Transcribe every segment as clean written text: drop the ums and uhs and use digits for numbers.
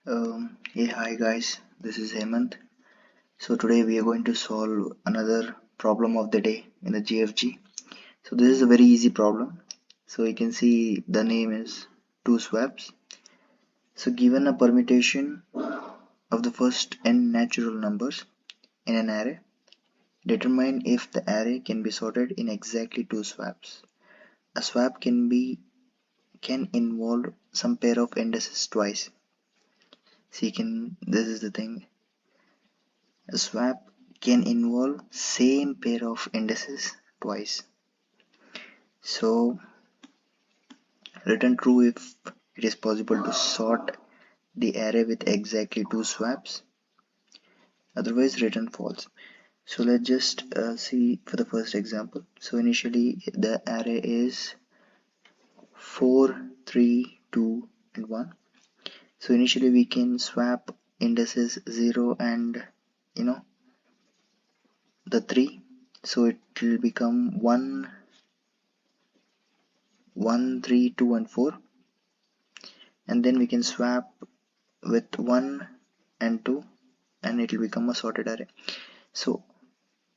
Hey, hi guys, this is Hemant. So today we are going to solve another problem of the day in the GFG. So this is a very easy problem. So you can see the name is two swaps. So given a permutation of the first n natural numbers in an array, determine if the array can be sorted in exactly two swaps. A swap can involve some pair of indices twice. So this is the thing. A swap can involve same pair of indices twice. So return true if it is possible to sort the array with exactly two swaps. Otherwise return false. So let's just see for the first example. So initially the array is 4, 3, 2 and 1. So initially we can swap indices 0 and the 3. So it will become 1, 1, 3, 2 and 4, and then we can swap with 1 and 2 and it will become a sorted array. So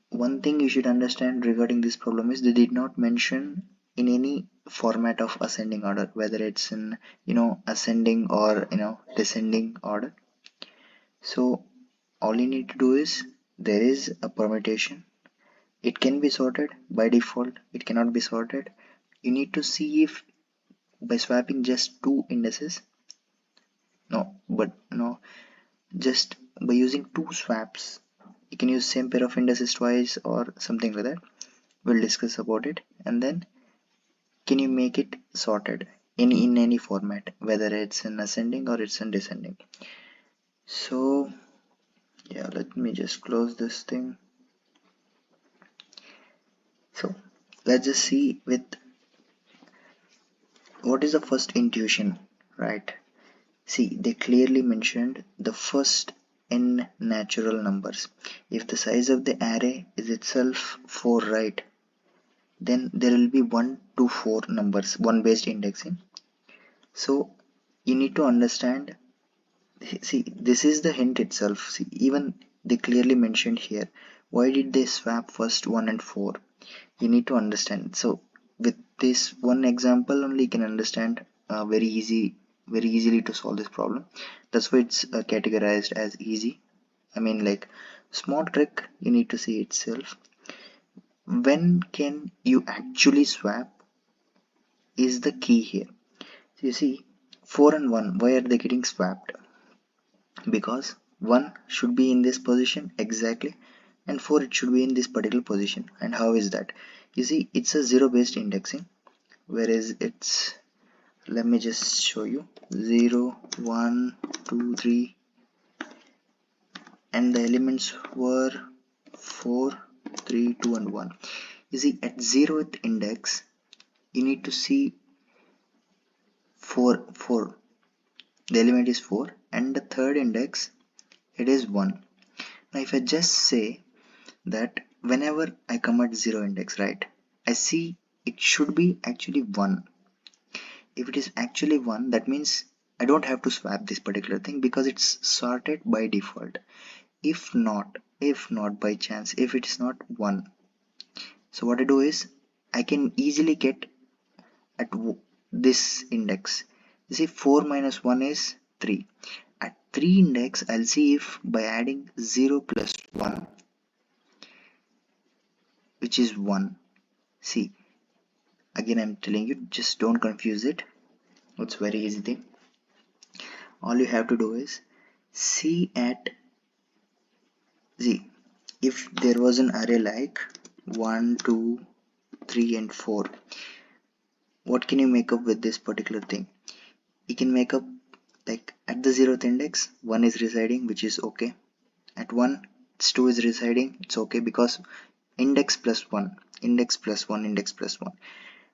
one thing you should understand regarding this problem is they did not mention in any format of ascending order, whether it's in ascending or descending order. So all you need to do is there is a permutation. It can be sorted by default, it cannot be sorted. You need to see if by swapping just two indices, just by using two swaps you can use same pair of indices twice or something like that. We'll discuss about it. And then can you make it sorted in any format, whether it's in ascending or it's in descending. So yeah, let me just close this thing. So let's just see with what is the first intuition, right? See, they clearly mentioned the first n natural numbers. If the size of the array is itself 4, right, then there will be 1 to 4 numbers, one based indexing. So you need to understand, see, this is the hint itself. See, even they clearly mentioned here, why did they swap first 1 and 4? You need to understand. So with this one example only you can understand very easily to solve this problem. That's why it's categorized as easy. I mean, like, small trick you need to see itself. When can you actually swap is the key here. So you see 4 and 1, why are they getting swapped? Because 1 should be in this position exactly and 4 it should be in this particular position. And how is that? You see, it's a zero based indexing, whereas it's, let me just show you, 0, 1, 2, 3, and the elements were 4, 3, 2 and 1. You see, at 0th index you need to see 4, the element is 4, and the third index it is 1. Now if I just say that whenever I come at 0 index, right, I see it should be actually 1. If it is actually 1, that means I don't have to swap this particular thing because it's sorted by default. If not by chance, if it is not 1, so what I do is I can easily get at this index. You see, 4 minus 1 is 3. At 3 index, I'll see if by adding 0 plus 1, which is 1. See, again I'm telling you, just don't confuse it. It's very easy thing. All you have to do is see if there was an array like 1, 2, 3 and 4, what can you make up with this particular thing? You can make up, like, at the 0th index 1 is residing, which is okay. At 1 2 is residing, it's okay, because index plus 1, index plus 1, index plus 1.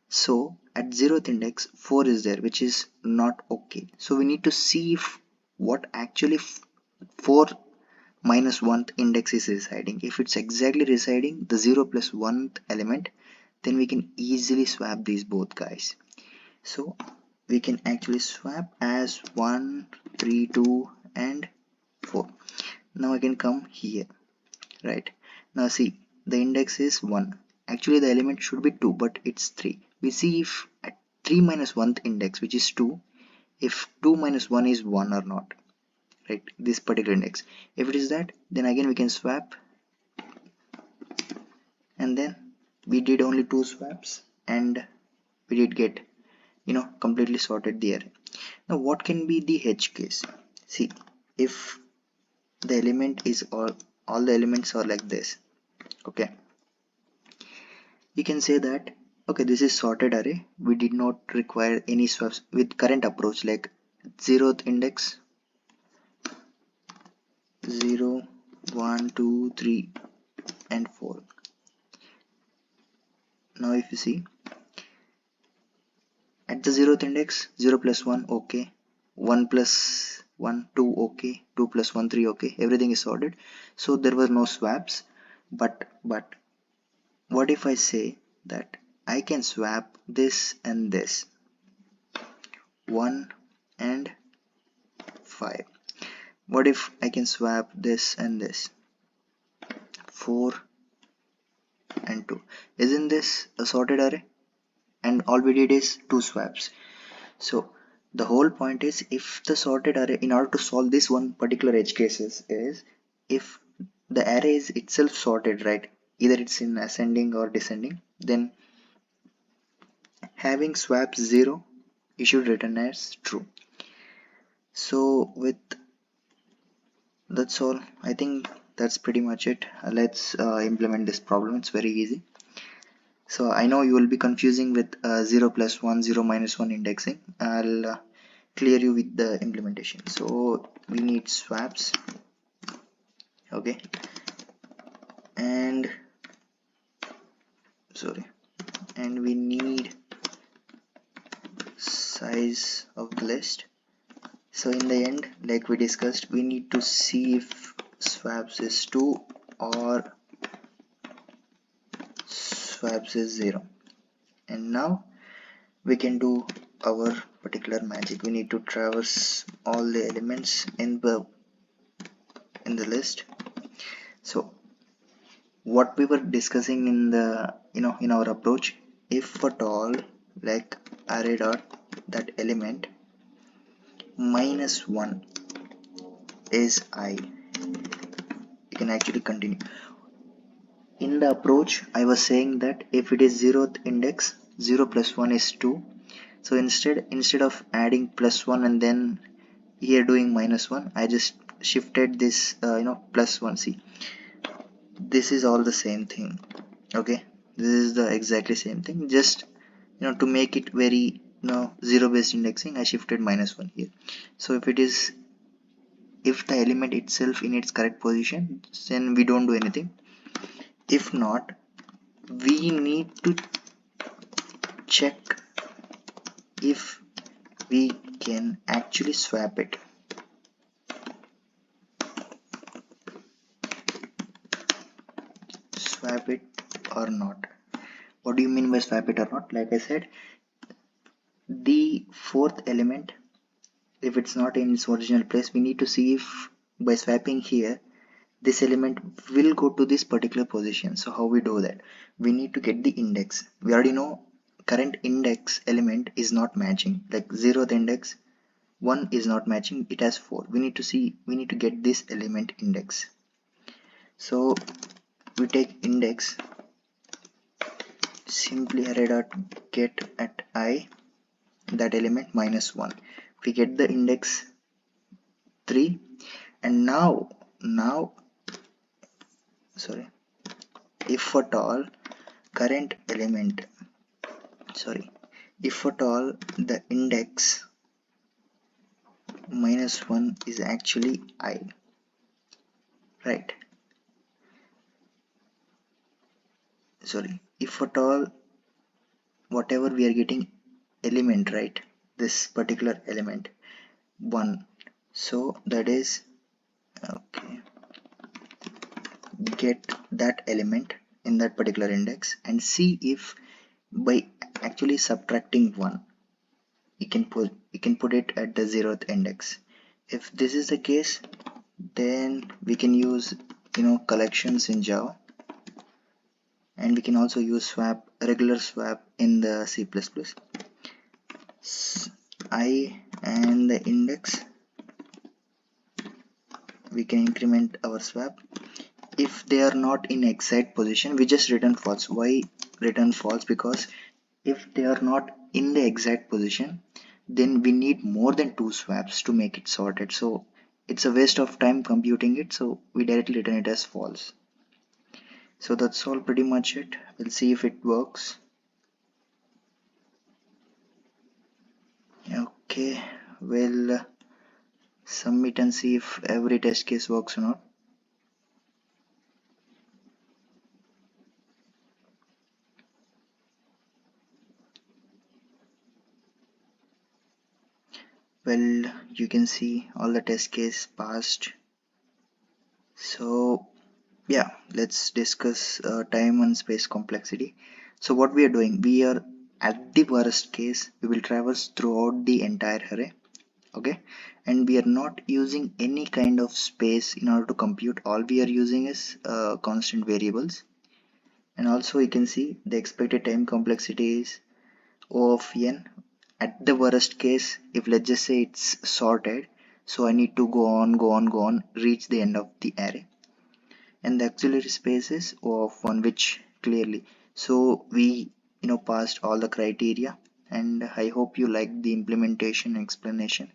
So at 0th index 4 is there, which is not okay. So we need to see if what actually 4 minus 1th index is residing. If it's exactly residing the 0 plus 1th element, then we can easily swap these both guys. So we can actually swap as 1, 3, 2 and 4. Now I can come here, right? Now see, the index is 1. Actually the element should be 2, but it's 3. We see if at 3 minus 1th index, which is 2, if 2 minus 1 is 1 or not, right? This particular index. If it is that, then again we can swap, and then we did only 2 swaps and we did get, completely sorted the array. Now what can be the edge case? See, if the element is all the elements are like this, okay, you can say that, okay, this is sorted array. We did not require any swaps with current approach, like 0th index 0, 1, 2, 3 and 4. Now if you see, at the 0th index, 0 plus 1 okay, 1 plus 1 2 okay, 2 plus 1 3 okay, everything is sorted, so there were no swaps. But what if I say that I can swap this and this, 1 and 5? What if I can swap this and this, 4 and 2? Isn't this a sorted array? And all we did is 2 swaps. So the whole point is, if the sorted array, in order to solve this one particular edge cases, is if the array is itself sorted, right? Either it's in ascending or descending, then having swaps 0, you should return as true. So with that's all. I think that's pretty much it. Let's implement this problem. It's very easy. So I know you will be confusing with 0 plus 1, 0 minus 1 indexing. I'll clear you with the implementation. So we need swaps, okay, and we need size of the list. So in the end, like we discussed, we need to see if swaps is 2 or swaps is 0. And now we can do our particular magic. We need to traverse all the elements in the list. So what we were discussing in the in our approach, if at all, like array dot that element minus 1 is I, you can actually continue. In the approach I was saying that if it is 0th index, 0 plus 1 is 2. So instead of adding plus 1 and then here doing minus 1, I just shifted this plus 1. See, this is all the same thing, okay, this is the exactly same thing, just to make it very 0 based indexing, I shifted minus 1 here. So if the element itself in its correct position, then we don't do anything. If not, we need to check if we can actually swap it. Swap it or not. What do you mean by swap it or not? Like I said, the 4th element, if it's not in its original place, we need to see if by swapping here this element will go to this particular position. So how we do that? We need to get the index. We already know current index element is not matching, like 0th index 1 is not matching, it has 4. We need to get this element index. So we take index, simply array dot get at I that element minus 1. We get the index 3, and now if at all current element, if at all the index minus 1 is actually I, right? If at all whatever we are getting element, right, this particular element 1, so that is okay, get that element in that particular index and see if by actually subtracting 1 you can put it at the 0th index. if this is the case, then we can use collections in Java, and we can also use swap, regular swap in the C++. I and the index, we can increment our swap. If they are not in exact position, we just return false. Why return false? Because if they are not in the exact position, then we need more than 2 swaps to make it sorted, so it's a waste of time computing it, so we directly return it as false. So that's all pretty much it. We'll see if it works. Okay, we'll submit and see if every test case works or not. Well, you can see all the test case passed. So yeah, let's discuss time and space complexity. So what we are doing, we are at the worst case, we will traverse throughout the entire array, okay, and we are not using any kind of space in order to compute. All we are using is constant variables. And also you can see the expected time complexity is O of n. At the worst case, if let's just say it's sorted, so I need to go on, reach the end of the array. And the auxiliary space is O of 1, which clearly, so we passed all the criteria, and I hope you liked the implementation explanation.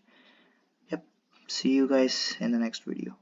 Yep, see you guys in the next video.